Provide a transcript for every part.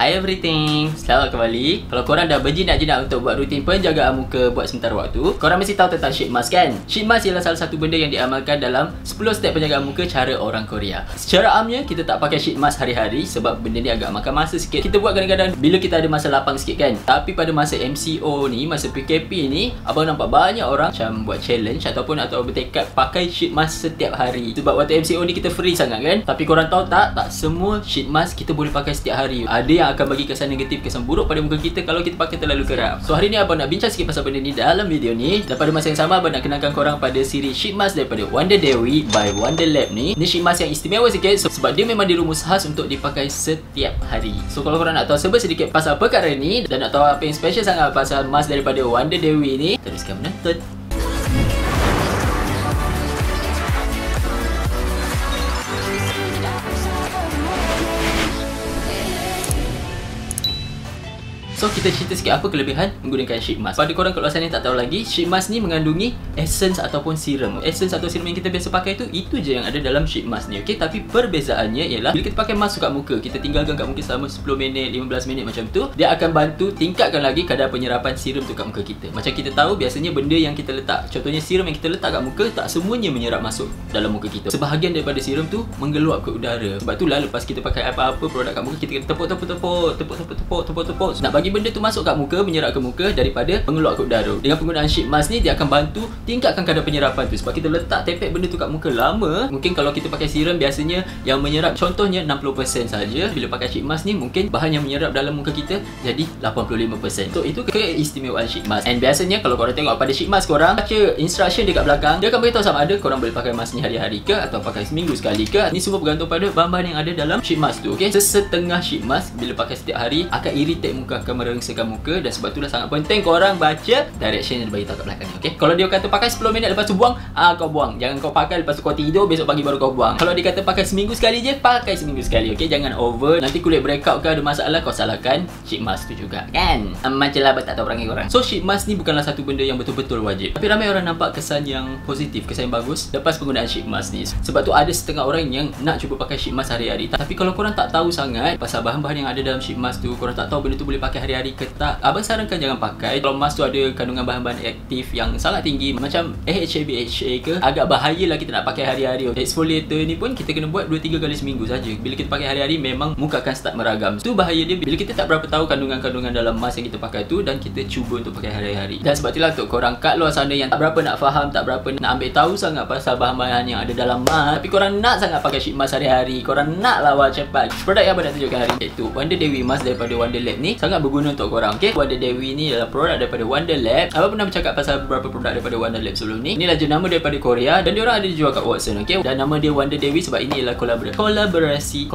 Hi everything, selamat kembali. Kalau korang dah berjinak-jinak untuk buat rutin penjagaan muka buat sementara waktu, korang mesti tahu tentang sheet mask kan? Sheet mask ialah salah satu benda yang diamalkan dalam 10 step penjagaan muka cara orang Korea. Secara amnya, kita tak pakai sheet mask hari-hari sebab benda ni agak makan masa sikit. Kita buat kadang-kadang bila kita ada masa lapang sikit kan. Tapi pada masa MCO ni, masa PKP ni, abang nampak banyak orang macam buat challenge atau bertekad pakai sheet mask setiap hari. Sebab waktu MCO ni kita free sangat kan? Tapi korang tahu tak semua sheet mask kita boleh pakai setiap hari. Ada yang akan bagi kesan negatif, kesan buruk pada muka kita kalau kita pakai terlalu kerap. So hari ni abang nak bincang sikit pasal benda ni dalam video ni. Dan pada masa yang sama abang nak kenalkan korang pada siri sheet mask daripada Wonder Dewi by Wonder Lab ni. Ni sheet mask yang istimewa sikit sebab dia memang dirumus khas untuk dipakai setiap hari. So kalau korang nak tahu sedikit pasal perkara ni dan nak tahu apa yang special sangat pasal mask daripada Wonder Dewi ni, teruskan menonton. So kita cerita sikit apa kelebihan menggunakan sheet mask. Pada korang kalau sana tak tahu lagi, sheet mask ni mengandungi essence ataupun serum. Essence atau serum yang kita biasa pakai tu, itu je yang ada dalam sheet mask ni, okey? Tapi perbezaannya ialah bila kita pakai mask kat muka, kita tinggalkan kat muka selama 10 minit, 15 minit macam tu, dia akan bantu tingkatkan lagi kadar penyerapan serum tu kat muka kita. Macam kita tahu biasanya benda yang kita letak, contohnya serum yang kita letak kat muka, tak semuanya menyerap masuk dalam muka kita. Sebahagian daripada serum tu menggeluap ke udara. Sebab itulah lepas kita pakai apa-apa produk kat muka, kita kena tepuk. Nak bagi benda tu masuk kat muka, menyerap ke muka daripada mengeluar ke udara. Dengan penggunaan sheet mask ni, dia akan bantu tingkatkan kadar penyerapan tu. Sebab kita letak tepek benda tu kat muka lama, mungkin kalau kita pakai serum biasanya yang menyerap contohnya 60% saja. Bila pakai sheet mask ni, mungkin bahan yang menyerap dalam muka kita jadi 85%. So itu keistimewaan sheet mask. And biasanya kalau korang tengok pada sheet mask, korang baca instruction dekat belakang, dia akan beritahu sama ada korang boleh pakai mask ni hari-hari ke atau pakai seminggu sekali ke. Ni semua bergantung pada bahan-bahan yang ada dalam sheet mask tu, okey? Sesetengah sheet mask bila pakai setiap hari akan irritate muka, akan merengsakan muka, dan sebab itulah sangat penting korang baca direction yang diberitahu kat belakang ni, okey? Kalau dia kata pakai 10 minit lepas tu buang, kau buang. Jangan kau pakai lepas tu kau tidur, besok pagi baru kau buang. Kalau dia kata pakai seminggu sekali je, pakai seminggu sekali, okey? Jangan over. Nanti kulit breakout ke ada masalah, kau salahkan sheet mask tu juga, kan? Macam lah tak tahu perangai korang. So sheet mask ni bukanlah satu benda yang betul-betul wajib. Tapi ramai orang nampak kesan yang positif, kesan yang bagus lepas penggunaan sheet mask ni. Sebab tu ada setengah orang yang nak cuba pakai sheet mask hari-hari. Tapi kalau korang tak tahu sangat pasal bahan-bahan yang ada dalam sheet mask tu, korang tak tahu benda tu boleh pakai hari-hari ke tak, abang sarankan jangan pakai. Kalau mask tu ada kandungan bahan-bahan aktif yang sangat tinggi macam AHA, BHA ke, agak bahayalah kita nak pakai hari-hari. Exfoliator ni pun kita kena buat 2-3 kali seminggu saja. Bila kita pakai hari-hari memang muka akan start meragam. Itu bahaya dia bila kita tak berapa tahu kandungan-kandungan dalam mask yang kita pakai tu dan kita cuba untuk pakai hari-hari. Dan sebab itulah untuk korang kat luar sana yang tak berapa nak faham, tak berapa nak ambil tahu sangat pasal bahan-bahan yang ada dalam mask, tapi korang nak sangat pakai sheet mask hari-hari, korang nak lawa cepat, produk yang abang nak tunjukkan hari ni iaitu Wonder Dewi Mask daripada Wonder Lab ni sangat berguna untuk korang, okey? Wonder Dewi ni adalah produk daripada Wonder Lab. Abang pernah bercakap pasal beberapa produk daripada Wonder Lab sebelum ni. Inilah jenama daripada Korea dan diorang ada dijual kat Watson, okey? Dan nama dia Wonder Dewi sebab ini ialah kolaborasi.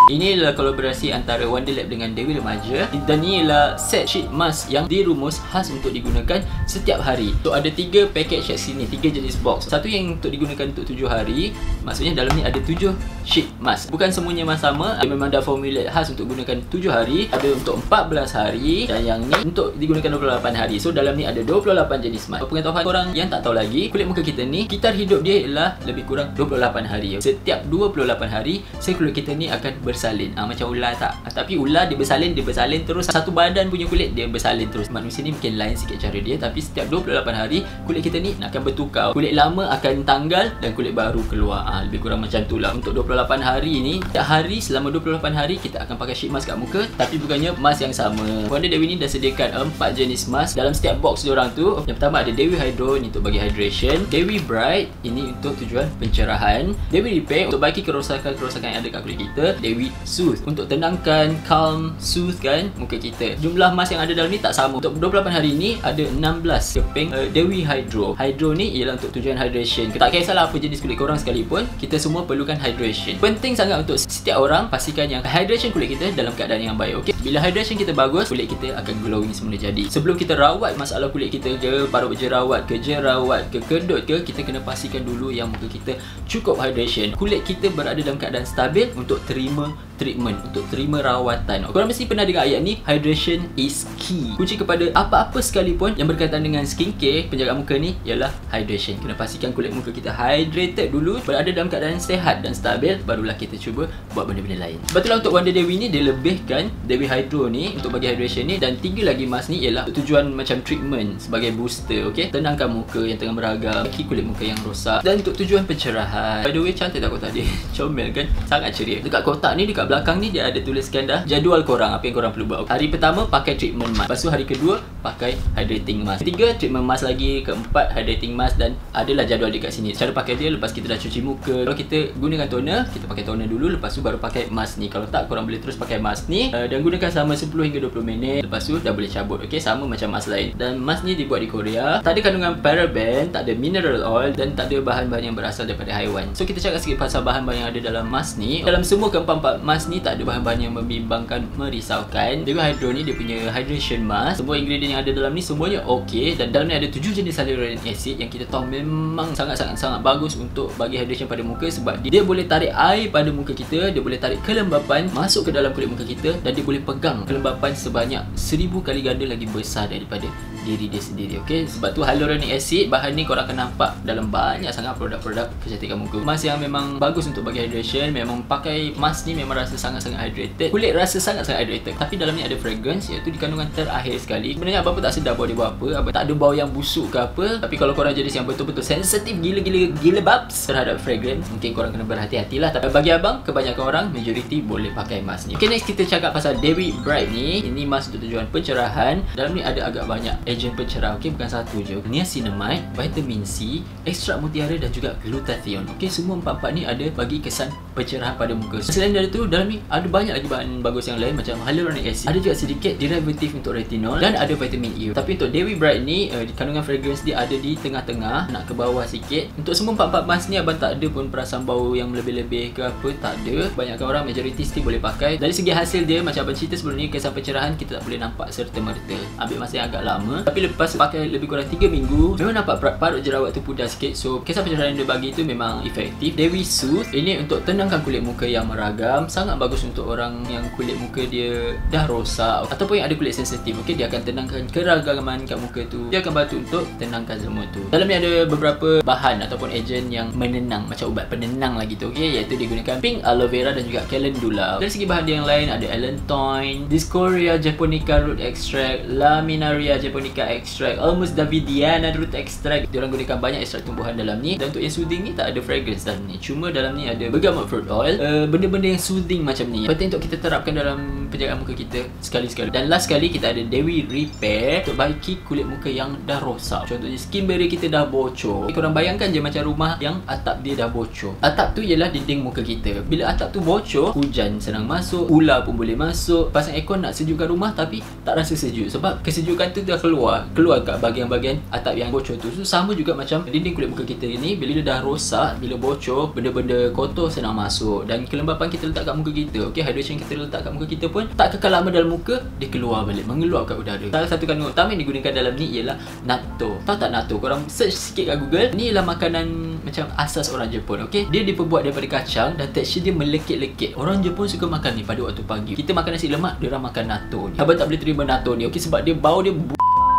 Ini adalah kolaborasi antara Wonder Lab dengan Dewi Remaja. Dan ini adalah set sheet mask yang dirumus khas untuk digunakan setiap hari. So ada 3 package kat sini, 3 jenis box. Satu yang untuk digunakan untuk 7 hari. Maksudnya dalam ni ada 7 sheet mask. Bukan semuanya mask sama. Dia memang dah formulate khas untuk gunakan 7 hari. Ada untuk 14 hari. Dan yang ni untuk digunakan 28 hari. So dalam ni ada 28 jenis mask. Pengetahuan korang yang tak tahu lagi, kulit muka kita ni, kitar hidup dia ialah lebih kurang 28 hari. Setiap 28 hari, sel kulit kita ni akan bersalin. Macam ular tak? Tapi ular dia bersalin terus. Satu badan punya kulit dia bersalin terus. Manusia ni mungkin lain sikit cara dia, tapi setiap 28 hari kulit kita ni akan bertukar. Kulit lama akan tanggal dan kulit baru keluar. Lebih kurang macam tu lah. Untuk 28 hari ni, setiap hari selama 28 hari kita akan pakai sheet mask kat muka, tapi bukannya mask yang sama. Wonder Dewi ni dah sediakan 4 jenis mask dalam setiap box diorang tu. Yang pertama ada Dewi Hydro, ni untuk bagi hydration. Dewi Bright, ini untuk tujuan pencerahan. Dewi Repair untuk bagi kerosakan yang ada kat kulit kita. Dewi Soothe untuk tenangkan, calm, soothe muka kita. Jumlah mask yang ada dalam ni tak sama. Untuk 28 hari ni ada 16 keping Dewi Hydro. Hydro ni ialah untuk tujuan hydration. Tak kisahlah apa jenis kulit korang sekalipun, kita semua perlukan hydration. Penting sangat untuk setiap orang pastikan yang hydration kulit kita dalam keadaan yang baik, okey? Bila hydration kita bagus, kulit kita akan glowing semula jadi. Sebelum kita rawat masalah kulit kita je, parut jerawat ke kedut ke, kita kena pastikan dulu yang muka kita cukup hydration. Kulit kita berada dalam keadaan stabil untuk terima treatment, untuk terima rawatan. Korang mesti pernah dengar ayat ni, hydration is key. Kunci kepada apa-apa sekalipun yang berkaitan dengan skincare, penjagaan muka ni ialah hydration. Kena pastikan kulit muka kita hydrated dulu, berada dalam keadaan sehat dan stabil, barulah kita cuba buat benda-benda lain. Sebab itulah untuk Wonder Dewi ni, dia lebihkan Dewi Hydro ni untuk bagi hydration ni, dan 3 lagi mask ni ialah untuk tujuan macam treatment sebagai booster, okey, tenangkan muka yang tengah meragam, perbaiki kulit muka yang rosak, dan untuk tujuan pencerahan. By the way, cantik tak kotak dia? Comel kan? Sangat ceria. Dekat kotak ni, dekat belakang ni, dia ada tuliskan dah jadual korang, apa yang korang perlu buat. Hari pertama pakai treatment mask, lepas tu hari kedua pakai hydrating mask, ketiga treatment mask lagi, keempat hydrating mask, dan adalah jadual dekat sini. Cara pakai dia lepas kita dah cuci muka. Kalau kita gunakan toner, kita pakai toner dulu, lepas tu baru pakai mask ni. Kalau tak, korang boleh terus pakai mask ni dan gunakan selama 10 hingga 20 minit, lepas tu dah boleh cabut. Okey, sama macam mask lain. Dan mask ni dibuat di Korea, tak ada kandungan paraben, tak ada mineral oil, dan tak ada bahan-bahan yang berasal daripada haiwan. So kita cakap sikit pasal bahan-bahan yang ada dalam mask ni. Dalam semua keempat-empat mask ni tak ada bahan-bahan yang membimbangkan, merisaukan. Dewi Hydro ni dia punya hydration mask, semua ingredient yang ada dalam ni semuanya okey, dan dalam ni ada 7 jenis hyaluronic acid yang kita tahu memang sangat bagus untuk bagi hydration pada muka, sebab dia boleh tarik air pada muka kita, dia boleh tarik kelembapan masuk ke dalam kulit muka kita, dan dia boleh pegang kelembapan sebanyak 1000 kali ganda lagi besar daripada diri dia sendiri. Okey, sebab tu hyaluronic acid, bahan ni korang akan nampak dalam banyak sangat produk-produk kecantikan muka. Mask yang memang bagus untuk bagi hydration, memang pakai mask ni memang rasa sangat-sangat hydrated. Kulit rasa sangat-sangat hydrated, tapi dalam ni ada fragrance, iaitu di kandungan terakhir sekali. Sebenarnya abang pun tak sedar bau dia buat apa, abang tak ada bau yang busuk ke apa, tapi kalau korang jenis yang betul-betul sensitif gila babs terhadap fragrance, mungkin korang kena berhati-hatilah. Tapi bagi abang, kebanyakan orang, majority boleh pakai mask ni. Okay, next kita cakap pasal Dewi Bright ni. Ini mask untuk tujuan pencerahan. Dalam ni ada agak banyak agent pencerah, okey, bukan satu je. Niacinamide, vitamin C, ekstrak mutiara, dan juga glutathione. Okey, semua empat-empat ni ada bagi kesan pencerahan pada muka. Selain dari tu, dalam ni ada banyak lagi bahan bagus yang lain macam hyaluronic acid, ada juga sedikit derivatif untuk retinol, dan ada vitamin E. Tapi untuk Dewi Bright ni, kandungan fragrance dia ada di tengah-tengah, nak ke bawah sikit. Untuk semua empat-empat mask ni, abang tak ada pun perasaan bau yang lebih-lebih ke apa, tak ada. Banyakkan orang, majority still boleh pakai. Dari segi hasil dia, macam abang cerita sebelum ni, kesan pencerahan kita tak boleh nampak serta-merta, ambil masa yang agak lama. Tapi lepas pakai lebih kurang 3 minggu, memang nampak parut jerawat tu pudar sikit. So kesan pencerahan yang dia bagi tu memang efektif. Dewi Soothe ini untuk tenangkan kulit muka yang meragam, sangat bagus untuk orang yang kulit muka dia dah rosak ataupun yang ada kulit sensitif. Okey, dia akan tenangkan keragaman kat muka tu, dia akan bantu untuk tenangkan semua tu. Dalam ni ada beberapa bahan ataupun agent yang menenang, macam ubat penenang lagi tu, okey, iaitu digunakan pink aloe vera dan juga calendula. Dari segi bahan dia yang lain ada allantoin, Discorea japonica root extract, Laminaria japonica extract, Almus davidiana root extract. Diorang gunakan banyak ekstrak tumbuhan dalam ni. Dan untuk yang soothing ni tak ada fragrance dalam ni, cuma dalam ni ada bergamot fruit oil, benda-benda yang soothing macam ni, penting untuk kita terapkan dalam penjagaan muka kita sekali-sekali. Dan last sekali kita ada Dewi Repair untuk baiki kulit muka yang dah rosak. Contohnya skin barrier kita dah bocor. Korang bayangkan je macam rumah yang atap dia dah bocor. Atap tu ialah dinding muka kita. Bila atap tu bocor, hujan senang masuk, ular pun boleh masuk. Pasang aircon nak sejukkan rumah tapi tak rasa sejuk, sebab kesejukan tu dah keluar kat bahagian-bahagian atap yang bocor tu. So sama juga macam dinding kulit muka kita ni, bila dia dah rosak, bila bocor, benda-benda kotor senang masuk, dan kelembapan kita letak kat muka kita, okey, hydration kita letak kat muka kita pun tak kekal lama dalam muka, dia keluar balik, mengeluap kat udara. Salah satu kandungan utama yang digunakan dalam ni ialah natto. Tahu tak natto? Korang search sikit kat Google. Ni ialah makanan macam asas orang Jepun, okey. Dia diperbuat daripada kacang dan tekstur dia melekit-lekit. Orang Jepun suka makan ni pada waktu pagi. Kita makan nasi lemak, dia orang makan natto ni. Abang tak boleh terima natto ni, okey, sebab dia bau dia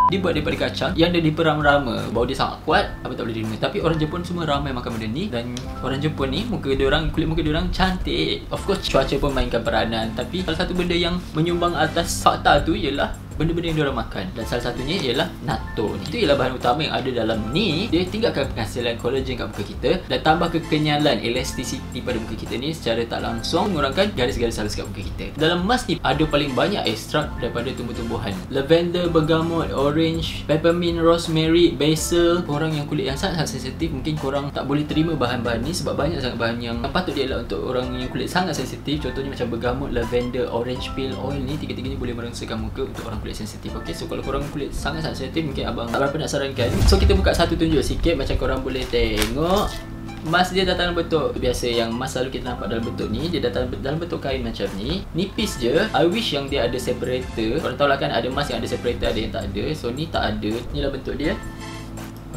dia buat daripada kacang yang dia diperam rama. Bau dia sangat kuat, abang tak boleh terima. Tapi orang Jepun semua ramai makan benda ni, dan orang Jepun ni kulit muka dia orang cantik. Of course cuaca pun mainkan peranan, tapi salah satu benda yang menyumbang atas fakta tu ialah benda-benda yang diorang makan, dan salah satunya ialah natto ni. Itu ialah bahan utama yang ada dalam ni. Dia tingkatkan penghasilan kolagen kat muka kita dan tambah kekenyalan, elasticity pada muka kita ni secara tak langsung, mengurangkan garis-garis halus kat muka kita. Dalam mask ni ada paling banyak ekstrak daripada tumbuh-tumbuhan. Lavender, bergamot, orange, peppermint, rosemary, basil. Korang yang kulit yang sangat sensitif, mungkin korang tak boleh terima bahan-bahan ni sebab banyak sangat bahan yang patut dielak untuk orang yang kulit sangat sensitif. Contohnya macam bergamot, lavender, orange peel oil ni, tiga-tiganya boleh merongsakan muka untuk orang kulit sensitif. Okey, so kalau korang kulit sangat sensitif, mungkin abang tak berapa nak sarankan. So kita buka satu tunjuk sikit, macam korang boleh tengok. Mask dia datang dalam bentuk biasa yang mask selalu kita nampak dalam bentuk ni. Dia datang dalam bentuk kain macam ni, nipis je. I wish yang dia ada separator. Korang tahu lah kan, ada mask yang ada separator, ada yang tak ada. So ni tak ada. Inilah bentuk dia.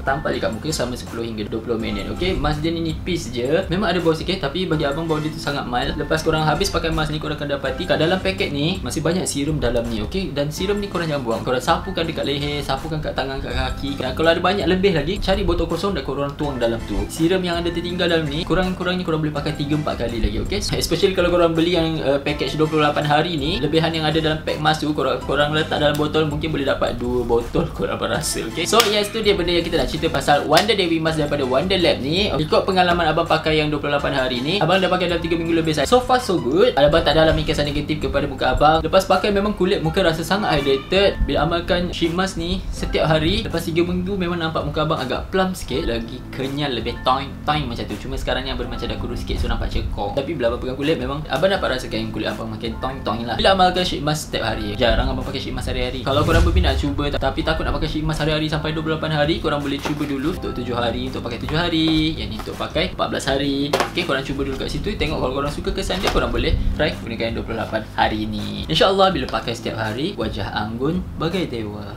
tampal dekat muka selama 10 hingga 20 minit. Okey, mask dia ni nipis je. Memang ada bau sikit tapi bagi abang bau dia tu sangat mild. Lepas korang habis pakai mask ni, korang akan dapati kat dalam paket ni masih banyak serum dalam ni. Okey, dan serum ni korang jangan buang. Korang sapukan dekat leher, sapukan kat tangan, kat kaki. Dan kalau ada banyak lebih lagi, cari botol kosong dan korang tuang dalam tu. Serum yang ada tertinggal dalam ni, kurang-kurangnya korang boleh pakai 3-4 kali lagi. Okey, especially kalau korang beli yang package 28 hari ni, lebihan yang ada dalam pack mask tu korang letak dalam botol, mungkin boleh dapat 2 botol korang berasa. Okey, so yes, tu dia benda yang kita nak cerita pasal Wonder Dewi Mask daripada Wonder Lab ni. Ikut pengalaman abang pakai yang 28 hari ni, abang dah pakai dalam 3 minggu lebih. So far so good. Abang tak ada alami kesan negatif kepada muka abang. Lepas pakai memang kulit muka rasa sangat hydrated. Bila amalkan sheet mask ni setiap hari, lepas 3 minggu memang nampak muka abang agak plump sikit, lagi kenyal, lebih toing macam tu. Cuma sekarang ni abang macam dah kurus sikit, so nampak cekok. Tapi bila abang pegang kulit, memang abang dapat rasakan kulit abang makin toing lah. Bila amalkan sheet mask setiap hari, jarang abang pakai sheet mask hari-hari. Kalau korang berminat cuba tapi takut nak pakai sheet mask hari-hari sampai 28 hari, korang boleh cuba dulu untuk 7 hari, untuk pakai 7 hari, yang ni untuk pakai 14 hari. Okey, korang cuba dulu kat situ, tengok kalau korang suka kesan dia, korang boleh try gunakan 28 hari ni. InsyaAllah bila pakai setiap hari, wajah anggun bagai dewa.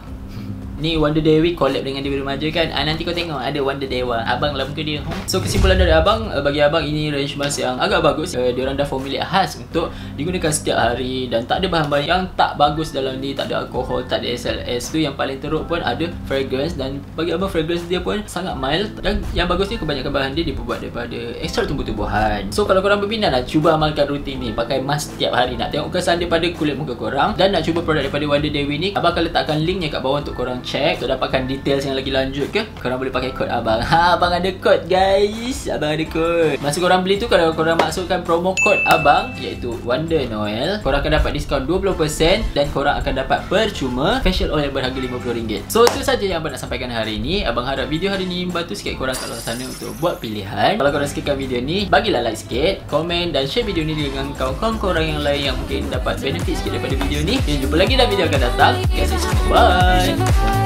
Ni Wonder Dewi collab dengan Dewi Remaja kan. Nanti kau tengok ada Wonder Dewa. Abang lah muka dia. So kesimpulan dari abang, bagi abang ini range mask yang agak bagus. Diorang dah formulate khas untuk digunakan setiap hari dan tak ada bahan-bahan yang tak bagus dalam ni. Tak ada alkohol, tak ada SLS. Tu yang paling teruk pun ada fragrance, dan bagi abang fragrance dia pun sangat mild. Dan yang bagusnya kebanyakan bahan dia dibuat daripada ekstrak tumbuh-tumbuhan. So kalau korang berminat nak cuba amalkan rutin ni, pakai mask setiap hari, nak tengok kesan dia pada kulit muka korang, dan nak cuba produk daripada Wonder Dewi ni, abang akan letakkan linknya kat bawah untuk korang check. Untuk dapatkan details yang lagi lanjut ke, korang boleh pakai kod abang. Abang ada kod guys. Abang ada kod. Masa korang beli tu, kalau korang masukkan promo kod abang, iaitu Wonder Noel, korang akan dapat diskaun 20% dan korang akan dapat percuma facial oil yang berharga RM50. So itu saja yang abang nak sampaikan hari ini. Abang harap video hari ini membantu sikit korang kat luar sana untuk buat pilihan. Kalau korang sukakan video ni, bagilah like sikit, komen dan share video ni dengan kawan-kawan korang yang lain yang mungkin dapat benefit sikit daripada video ni. Dan jumpa lagi dalam video akan datang. Guys, bye.